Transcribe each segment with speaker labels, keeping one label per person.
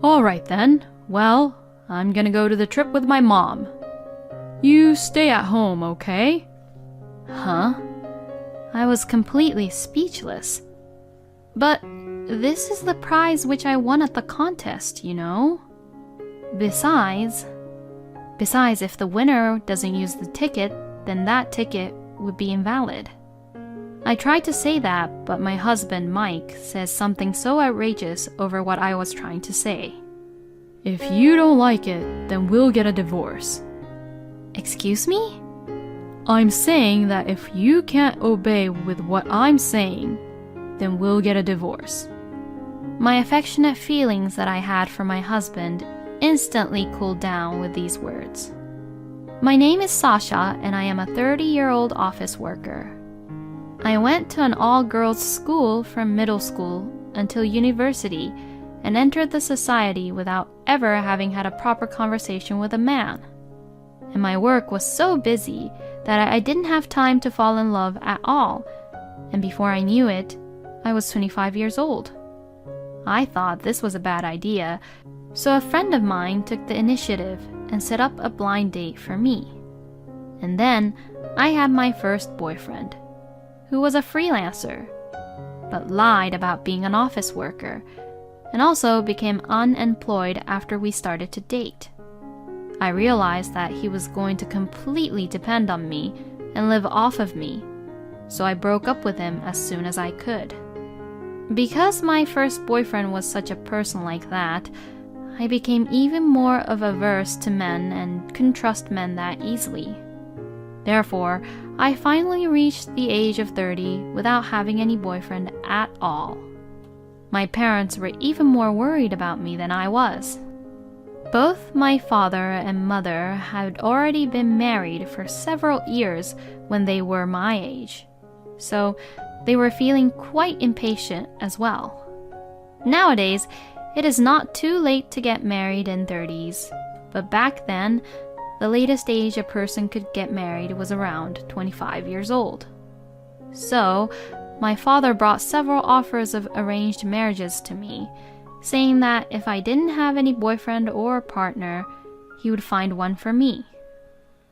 Speaker 1: Alright then, well, I'm gonna go to the trip with my mom. You stay at home, okay?
Speaker 2: Huh? I was completely speechless. But this is the prize which I won at the contest, you know? Besides, if the winner doesn't use the ticket, then that ticket would be invalid. I tried to say that, but my husband, Mike, says something so outrageous over what I was trying to say.
Speaker 1: If you don't like it, then we'll get a divorce.
Speaker 2: Excuse me?
Speaker 1: I'm saying that if you can't obey with what I'm saying, then we'll get a divorce.
Speaker 2: My affectionate feelings that I had for my husband instantly cooled down with these words. My name is Sasha, and I am a 30-year-old office worker. I went to an all-girls school from middle school until university and entered the society without ever having had a proper conversation with a man. And my work was so busy that I didn't have time to fall in love at all, and before I knew it, I was 25 years old. I thought this was a bad idea, so a friend of mine took the initiative and set up a blind date for me. And then I had my first boyfriend, who was a freelancer, but lied about being an office worker, and also became unemployed after we started to date. I realized that he was going to completely depend on me and live off of me, so I broke up with him as soon as I could. Because my first boyfriend was such a person like that, I became even more of averse to men and couldn't trust men that easily. Therefore, I finally reached the age of 30 without having any boyfriend at all. My parents were even more worried about me than I was. Both my father and mother had already been married for several years when they were my age, so they were feeling quite impatient as well. Nowadays, it is not too late to get married in 30s, but back then, the latest age a person could get married was around 25 years old. So, my father brought several offers of arranged marriages to me, saying that if I didn't have any boyfriend or partner, he would find one for me.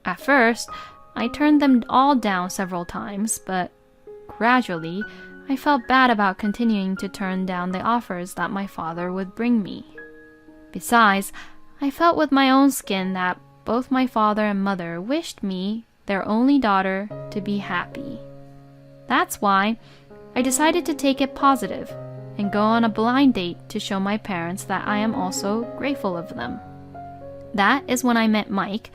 Speaker 2: At first, I turned them all down several times, but gradually, I felt bad about continuing to turn down the offers that my father would bring me. Besides, I felt with my own skin that both my father and mother wished me, their only daughter, to be happy. That's why I decided to take it positive and go on a blind date to show my parents that I am also grateful of them. That is when I met Mike,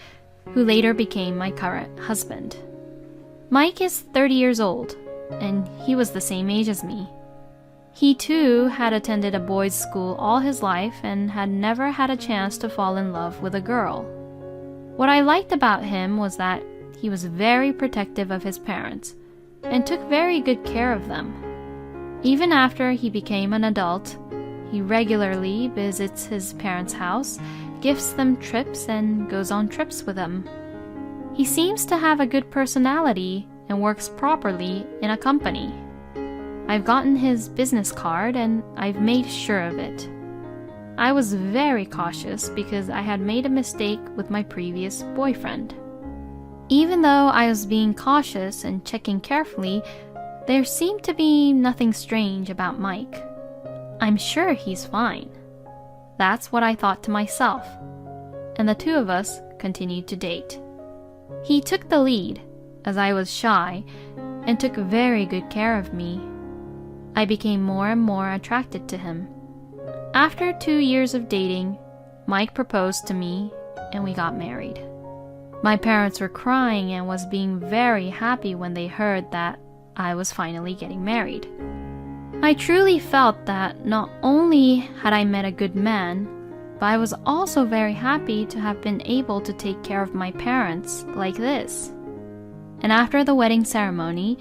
Speaker 2: who later became my current husband. Mike is 30 years old, and he was the same age as me. He too had attended a boys' school all his life and had never had a chance to fall in love with a girl. What I liked about him was that he was very protective of his parents and took very good care of them. Even after he became an adult, he regularly visits his parents' house, gifts them trips, and goes on trips with them. He seems to have a good personality and works properly in a company. I've gotten his business card and I've made sure of it. I was very cautious because I had made a mistake with my previous boyfriend. Even though I was being cautious and checking carefully, there seemed to be nothing strange about Mike. I'm sure he's fine. That's what I thought to myself, and the two of us continued to date. He took the lead, as I was shy, and took very good care of me. I became more and more attracted to him. After 2 years of dating, Mike proposed to me, and we got married. My parents were crying and was being very happy when they heard that I was finally getting married. I truly felt that not only had I met a good man, but I was also very happy to have been able to take care of my parents like this. And after the wedding ceremony,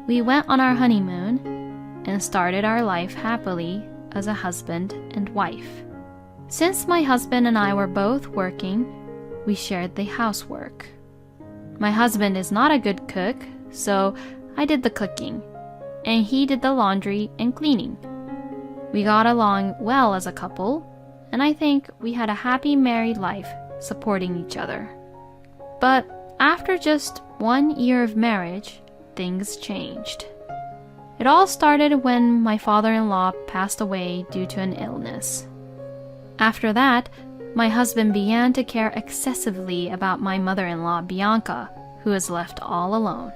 Speaker 2: we went on our honeymoon and started our life happily as a husband and wife. Since my husband and I were both working, we shared the housework. My husband is not a good cook, so I did the cooking, and he did the laundry and cleaning. We got along well as a couple, and I think we had a happy married life supporting each other. But after just 1 year of marriage, things changed. It all started when my father-in-law passed away due to an illness. After that, my husband began to care excessively about my mother-in-law, Bianca, who was left all alone.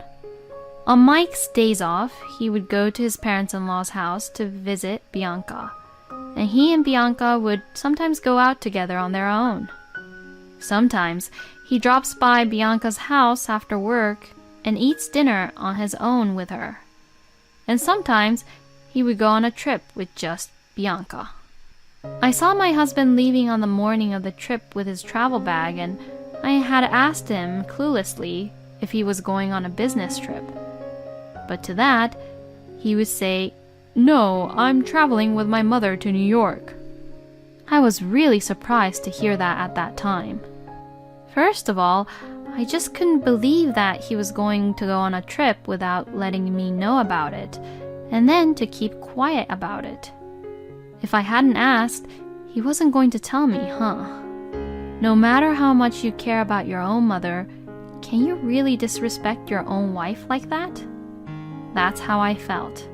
Speaker 2: On Mike's days off, he would go to his parents-in-law's house to visit Bianca, and he and Bianca would sometimes go out together on their own. Sometimes he drops by Bianca's house after work and eats dinner on his own with her. And sometimes he would go on a trip with just Bianca. I saw my husband leaving on the morning of the trip with his travel bag, and I had asked him cluelessly if he was going on a business trip. But to that, he would say, "No, I'm traveling with my mother to New York." I was really surprised to hear that at that time. First of all, I just couldn't believe that he was going to go on a trip without letting me know about it, and then to keep quiet about it. If I hadn't asked, he wasn't going to tell me, huh? No matter how much you care about your own mother, can you really disrespect your own wife like that? That's how I felt.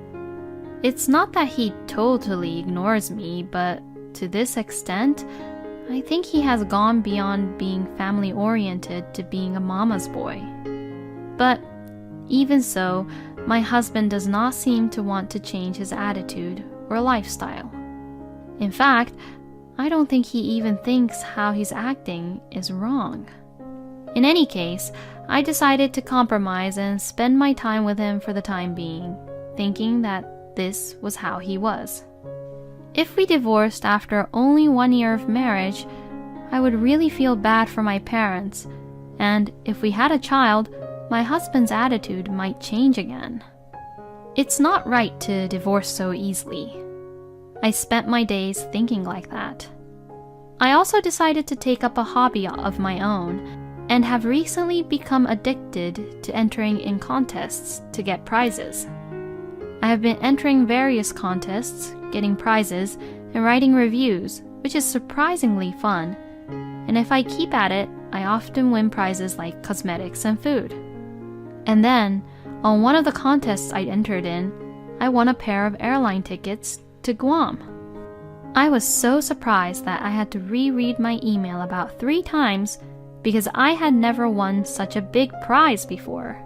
Speaker 2: It's not that he totally ignores me, but to this extent, I think he has gone beyond being family-oriented to being a mama's boy. But even so, my husband does not seem to want to change his attitude or lifestyle. In fact, I don't think he even thinks how he's acting is wrong. In any case, I decided to compromise and spend my time with him for the time being, thinking that this was how he was. If we divorced after only 1 year of marriage, I would really feel bad for my parents, and if we had a child, my husband's attitude might change again. It's not right to divorce so easily. I spent my days thinking like that. I also decided to take up a hobby of my own, and have recently become addicted to entering in contests to get prizes. I have been entering various contests, getting prizes, and writing reviews, which is surprisingly fun. And if I keep at it, I often win prizes like cosmetics and food. And then, on one of the contests I entered in, I won a pair of airline tickets to Guam. I was so surprised that I had to reread my email about 3 times because I had never won such a big prize before.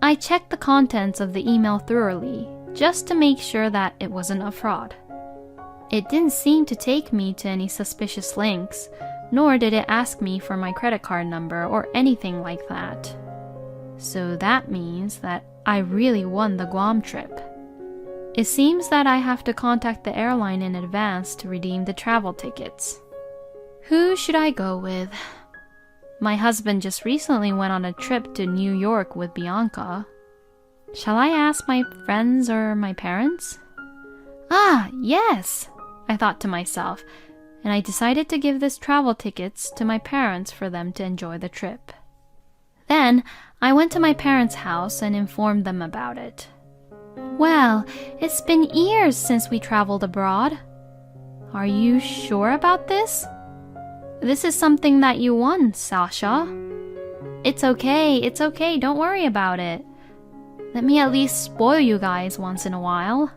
Speaker 2: I checked the contents of the email thoroughly, just to make sure that it wasn't a fraud. It didn't seem to take me to any suspicious links, nor did it ask me for my credit card number or anything like that. So that means that I really won the Guam trip. It seems that I have to contact the airline in advance to redeem the travel tickets. Who should I go with? My husband just recently went on a trip to New York with Bianca. Shall I ask my friends or my parents? Ah, yes, I thought to myself, and I decided to give this travel tickets to my parents for them to enjoy the trip. Then I went to my parents' house and informed them about it. Well, it's been years since we traveled abroad. Are you sure about this? This is something that you won, Sasha. It's okay, don't worry about it. Let me at least spoil you guys once in a while.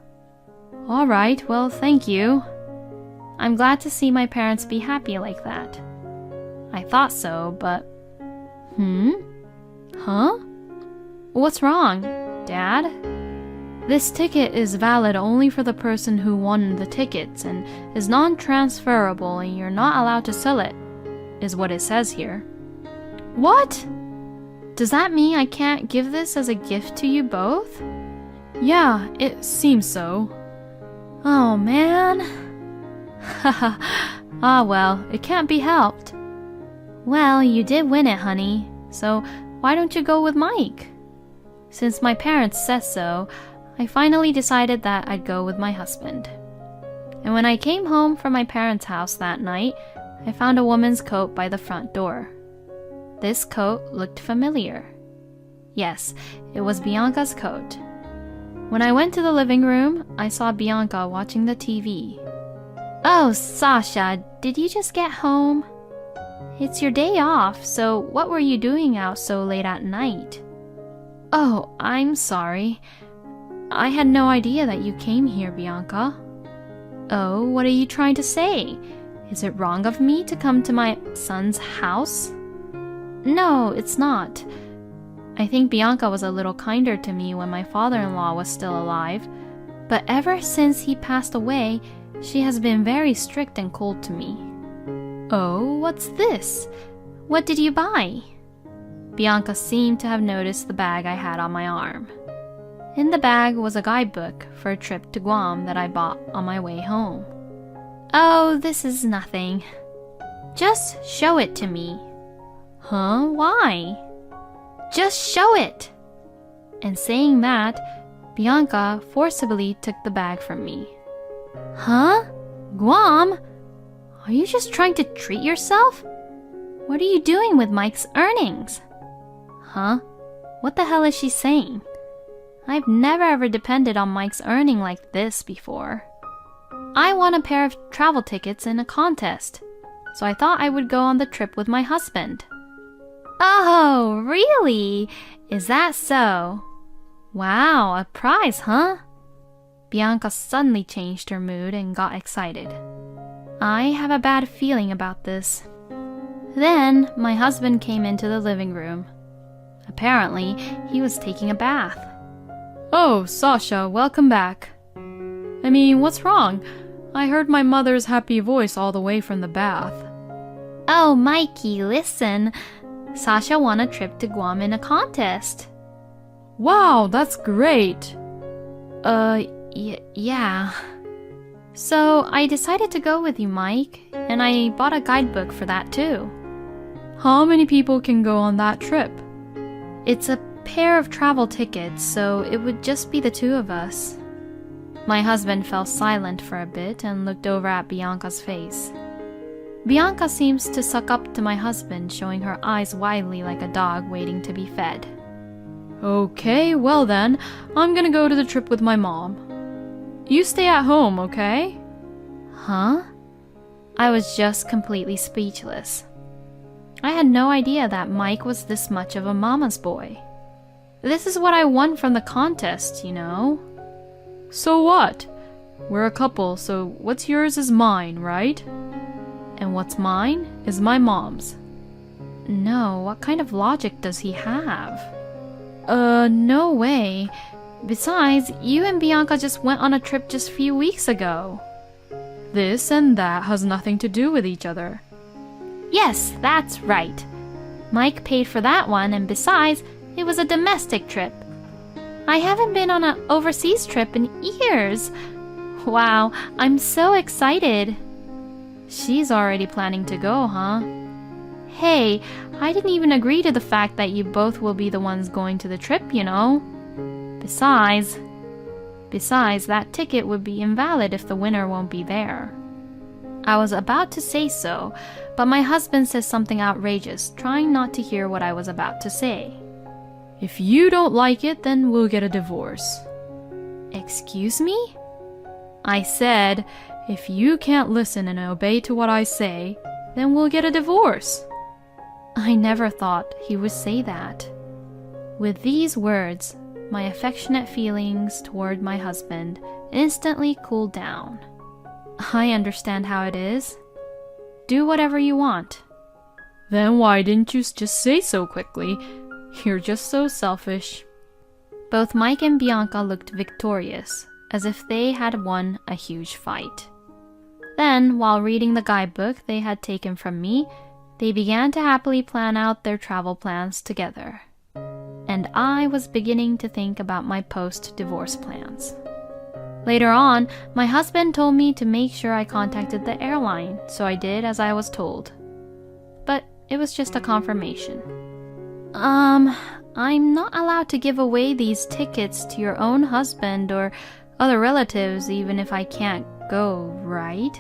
Speaker 2: Alright, well, thank you. I'm glad to see my parents be happy like that. I thought so, but... Huh? What's wrong, Dad? This ticket is valid only for the person who won the tickets and is non-transferable, and you're not allowed to sell it, is what it says here. What? Does that mean I can't give this as a gift to you both? Yeah, it seems so. Oh man. Haha. Ah well, it can't be helped. Well, you did win it, honey, so why don't you go with Mike? Since my parents said so, I finally decided that I'd go with my husband. And when I came home from my parents' house that night, I found a woman's coat by the front door. This coat looked familiar. Yes, it was Bianca's coat. When I went to the living room, I saw Bianca watching the TV. Oh, Sasha, did you just get home? It's your day off, so what were you doing out so late at night? Oh, I'm sorry. I had no idea that you came here, Bianca. Oh, what are you trying to say? Is it wrong of me to come to my son's house? No, it's not. I think Bianca was a little kinder to me when my father-in-law was still alive, but ever since he passed away, she has been very strict and cold to me. Oh, what's this? What did you buy? Bianca seemed to have noticed the bag I had on my arm. In the bag was a guidebook for a trip to Guam that I bought on my way home. Oh, this is nothing. Just show it to me. Huh? Why? Just show it! And saying that, Bianca forcibly took the bag from me. Huh? Guam? Are you just trying to treat yourself? What are you doing with Mike's earnings? Huh? What the hell is she saying? I've never ever depended on Mike's earning like this before. I won a pair of travel tickets in a contest, so I thought I would go on the trip with my husband. Oh, really? Is that so? Wow, a prize, huh? Bianca suddenly changed her mood and got excited. I have a bad feeling about this. Then my husband came into the living room. Apparently, he was taking a bath.
Speaker 1: Oh, Sasha, welcome back. I mean, what's wrong? I heard my mother's happy voice all the way from the bath.
Speaker 2: Oh, Mikey, listen. Sasha won a trip to Guam in a contest.
Speaker 1: Wow, that's great.
Speaker 2: Yeah. So I decided to go with you, Mike, and I bought a guidebook for that too.
Speaker 1: How many people can go on that trip?
Speaker 2: It's a pair of travel tickets, so it would just be the two of us. My husband fell silent for a bit and looked over at Bianca's face. Bianca seems to suck up to my husband, showing her eyes widely like a dog waiting to be fed.
Speaker 1: Okay, well then, I'm gonna go to the trip with my mom. You stay at home, okay?
Speaker 2: Huh? I was just completely speechless. I had no idea that Mike was this much of a mama's boy. This is what I won from the contest, you know?
Speaker 1: So what? We're a couple, so what's yours is mine, right? And what's mine is my mom's.
Speaker 2: No, what kind of logic does he have? No way. Besides, you and Bianca just went on a trip just a few weeks ago.
Speaker 1: This and that has nothing to do with each other.
Speaker 2: Yes, that's right. Mike paid for that one, and besides, it was a domestic trip. I haven't been on an overseas trip in years. Wow, I'm so excited. She's already planning to go, huh? Hey, I didn't even agree to the fact that you both will be the ones going to the trip, you know. Besides, that ticket would be invalid if the winner won't be there. I was about to say so, but my husband said something outrageous, trying not to hear what I was about to say.
Speaker 1: If you don't like it, then we'll get a divorce.
Speaker 2: Excuse me?
Speaker 1: I said, if you can't listen and obey to what I say, then we'll get a divorce.
Speaker 2: I never thought he would say that. With these words, my affectionate feelings toward my husband instantly cooled down. I understand how it is. Do whatever you want.
Speaker 1: Then why didn't you just say so quickly? You're just so selfish.
Speaker 2: Both Mike and Bianca looked victorious, as if they had won a huge fight. Then, while reading the guidebook they had taken from me, they began to happily plan out their travel plans together. And I was beginning to think about my post-divorce plans. Later on, my husband told me to make sure I contacted the airline, so I did as I was told. But it was just a confirmation. I'm not allowed to give away these tickets to your own husband or other relatives even if I can't go, right?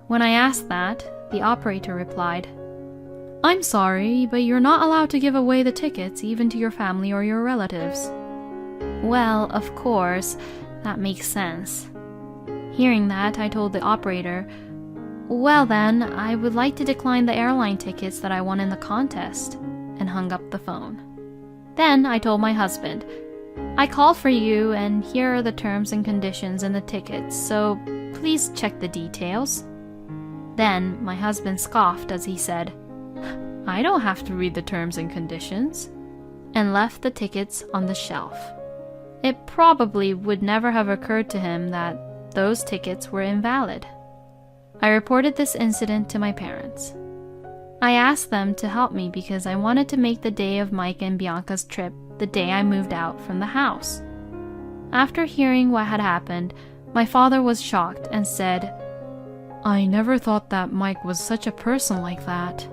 Speaker 2: When I asked that, the operator replied,
Speaker 1: I'm sorry, but you're not allowed to give away the tickets even to your family or your relatives.
Speaker 2: Well, of course, that makes sense. Hearing that, I told the operator, "Well then, I would like to decline the airline tickets that I won in the contest," and hung up the phone. Then I told my husband, "I called for you and here are the terms and conditions in the tickets, so please check the details." Then my husband scoffed as he said, "I don't have to read the terms and conditions," and left the tickets on the shelf. It probably would never have occurred to him that those tickets were invalid. I reported this incident to my parents. I asked them to help me because I wanted to make the day of Mike and Bianca's trip the day I moved out from the house. After hearing what had happened, my father was shocked and said,
Speaker 1: I never thought that Mike was such a person like that.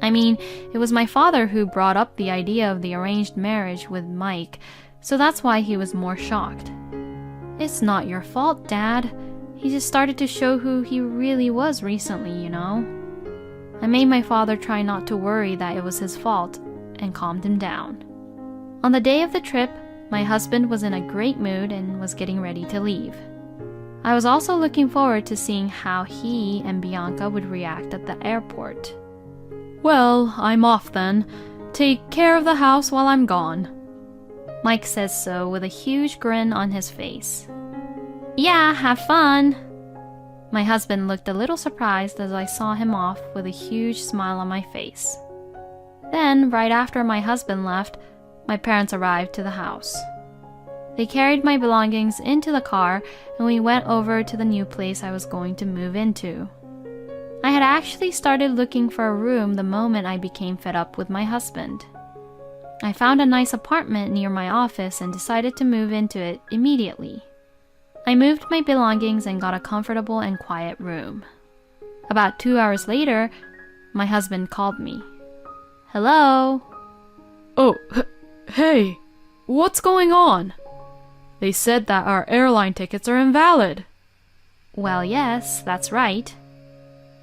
Speaker 2: I mean, it was my father who brought up the idea of the arranged marriage with Mike, so that's why he was more shocked. "It's not your fault, Dad. He just started to show who he really was recently, you know." I made my father try not to worry that it was his fault and calmed him down. On the day of the trip, my husband was in a great mood and was getting ready to leave. I was also looking forward to seeing how he and Bianca would react at the airport.
Speaker 1: Well, I'm off then. Take care of the house while I'm gone.
Speaker 2: Mike says so with a huge grin on his face. "Yeah, have fun." My husband looked a little surprised as I saw him off with a huge smile on my face. Then, right after my husband left, my parents arrived to the house. They carried my belongings into the car and we went over to the new place I was going to move into. I had actually started looking for a room the moment I became fed up with my husband. I found a nice apartment near my office and decided to move into it immediately. I moved my belongings and got a comfortable and quiet room. About 2 hours later, my husband called me. "Hello?"
Speaker 1: Oh, hey, what's going on? They said that our airline tickets are invalid.
Speaker 2: "Well, yes, that's right.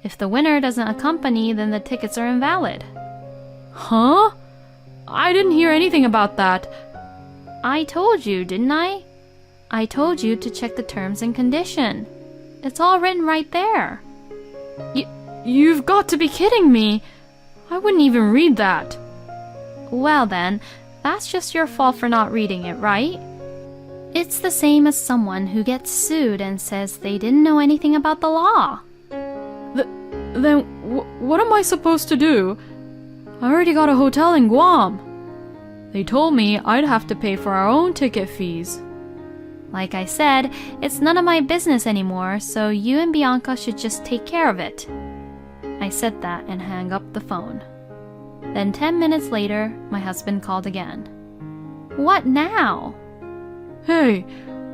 Speaker 2: If the winner doesn't accompany, then the tickets are invalid."
Speaker 1: Huh? I didn't hear anything about that.
Speaker 2: "I told you, didn't I? I told you to check the terms and condition. It's all written right there."
Speaker 1: You've got to be kidding me. I wouldn't even read that.
Speaker 2: "Well then, that's just your fault for not reading it, right? It's the same as someone who gets sued and says they didn't know anything about the law."
Speaker 1: Then what am I supposed to do? I already got a hotel in Guam. They told me I'd have to pay for our own ticket fees.
Speaker 2: "Like I said, it's none of my business anymore, so you and Bianca should just take care of it." I said that and hung up the phone. Then 10 minutes later, my husband called again. "What now?"
Speaker 1: Hey,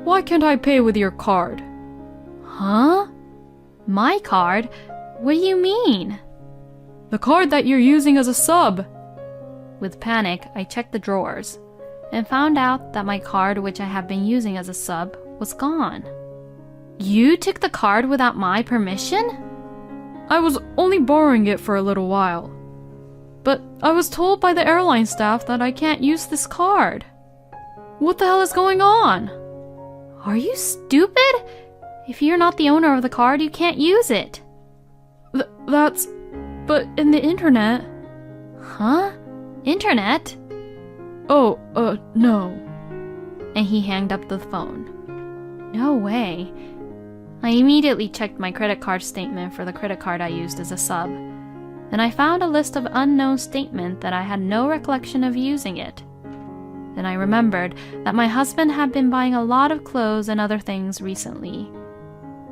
Speaker 1: why can't I pay with your card?
Speaker 2: "Huh? My card? What do you mean?"
Speaker 1: The card that you're using as a sub.
Speaker 2: With panic, I checked the drawers and found out that my card, which I have been using as a sub, was gone. "You took the card without my permission?"
Speaker 1: I was only borrowing it for a little while. But I was told by the airline staff that I can't use this card. What the hell is going on?
Speaker 2: "Are you stupid? If you're not the owner of the card, you can't use it."
Speaker 1: But in the internet.
Speaker 2: "Huh? Internet?"
Speaker 1: Oh, no.
Speaker 2: And he hanged up the phone. No way. I immediately checked my credit card statement for the credit card I used as a sub. Then I found a list of unknown statement that I had no recollection of using it. Then I remembered that my husband had been buying a lot of clothes and other things recently.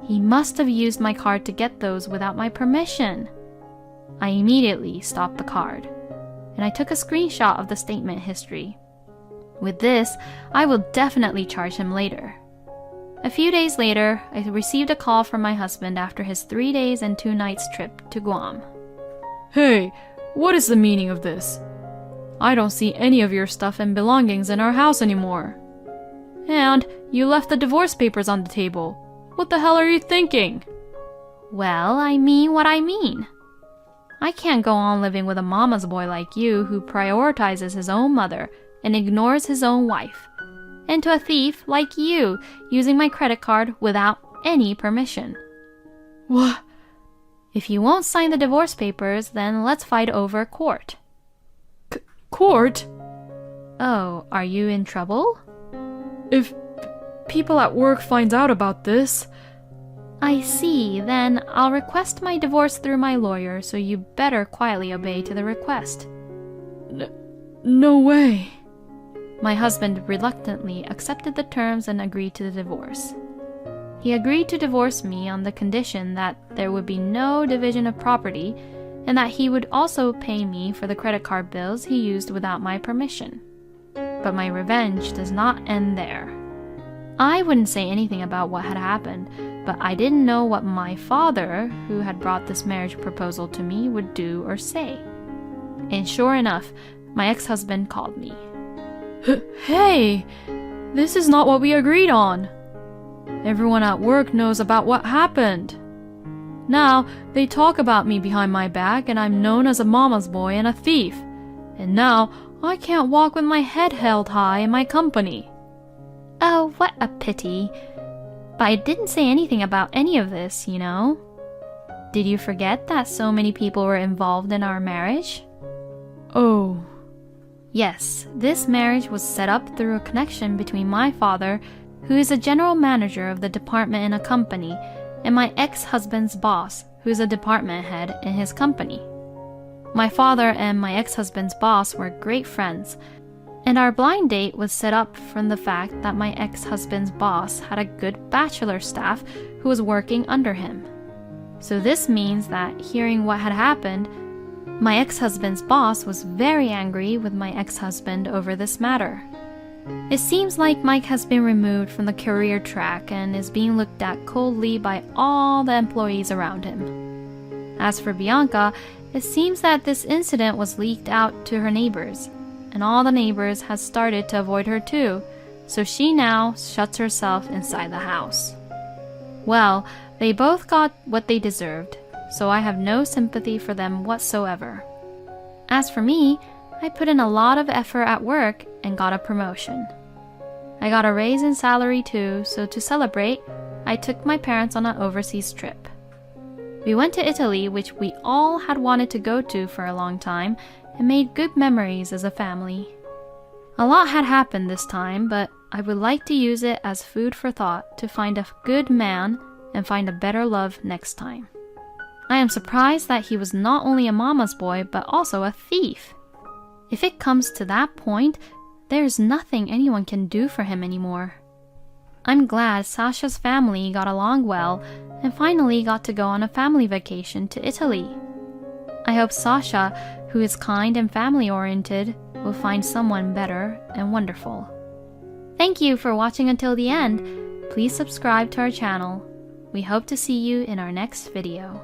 Speaker 2: He must have used my card to get those without my permission. I immediately stopped the card, and I took a screenshot of the statement history. With this, I will definitely charge him later. A few days later, I received a call from my husband after his 3 days and 2 nights trip to Guam.
Speaker 1: Hey, what is the meaning of this? I don't see any of your stuff and belongings in our house anymore. And you left the divorce papers on the table. What the hell are you thinking?
Speaker 2: Well, I mean what I mean. I can't go on living with a mama's boy like you who prioritizes his own mother and ignores his own wife. And to a thief like you using my credit card without any permission.
Speaker 1: What?
Speaker 2: If you won't sign the divorce papers, then let's fight over court.
Speaker 1: Court?
Speaker 2: Oh, are you in trouble?
Speaker 1: If people at work find out about this...
Speaker 2: I see, then I'll request my divorce through my lawyer, so you better quietly obey to the request.
Speaker 1: No way.
Speaker 2: My husband reluctantly accepted the terms and agreed to the divorce. He agreed to divorce me on the condition that there would be no division of property and that he would also pay me for the credit card bills he used without my permission. But my revenge does not end there. I wouldn't say anything about what had happened, but I didn't know what my father, who had brought this marriage proposal to me, would do or say. And sure enough, my ex-husband called me.
Speaker 1: Hey, this is not what we agreed on. Everyone at work knows about what happened. Now, they talk about me behind my back and I'm known as a mama's boy and a thief. And now, I can't walk with my head held high in my company.
Speaker 2: Oh, what a pity. But I didn't say anything about any of this, you know. Did you forget that so many people were involved in our marriage?
Speaker 1: Oh.
Speaker 2: Yes, this marriage was set up through a connection between my father, who is a general manager of the department in a company, and my ex-husband's boss, who is a department head in his company. My father and my ex-husband's boss were great friends, and our blind date was set up from the fact that my ex-husband's boss had a good bachelor staff who was working under him. So this means that hearing what had happened, my ex-husband's boss was very angry with my ex-husband over this matter. It seems like Mike has been removed from the career track and is being looked at coldly by all the employees around him. As for Bianca, it seems that this incident was leaked out to her neighbors, and all the neighbors has started to avoid her too, so she now shuts herself inside the house. Well, they both got what they deserved, so I have no sympathy for them whatsoever. As for me, I put in a lot of effort at work and got a promotion. I got a raise in salary too, so to celebrate, I took my parents on an overseas trip. We went to Italy, which we all had wanted to go to for a long time, and made good memories as a family. A lot had happened this time, but I would like to use it as food for thought to find a good man and find a better love next time. I am surprised that he was not only a mama's boy, but also a thief. If it comes to that point, there's nothing anyone can do for him anymore. I'm glad Sasha's family got along well and finally got to go on a family vacation to Italy. I hope Sasha, who is kind and family-oriented, will find someone better and wonderful. Thank you for watching until the end. Please subscribe to our channel. We hope to see you in our next video.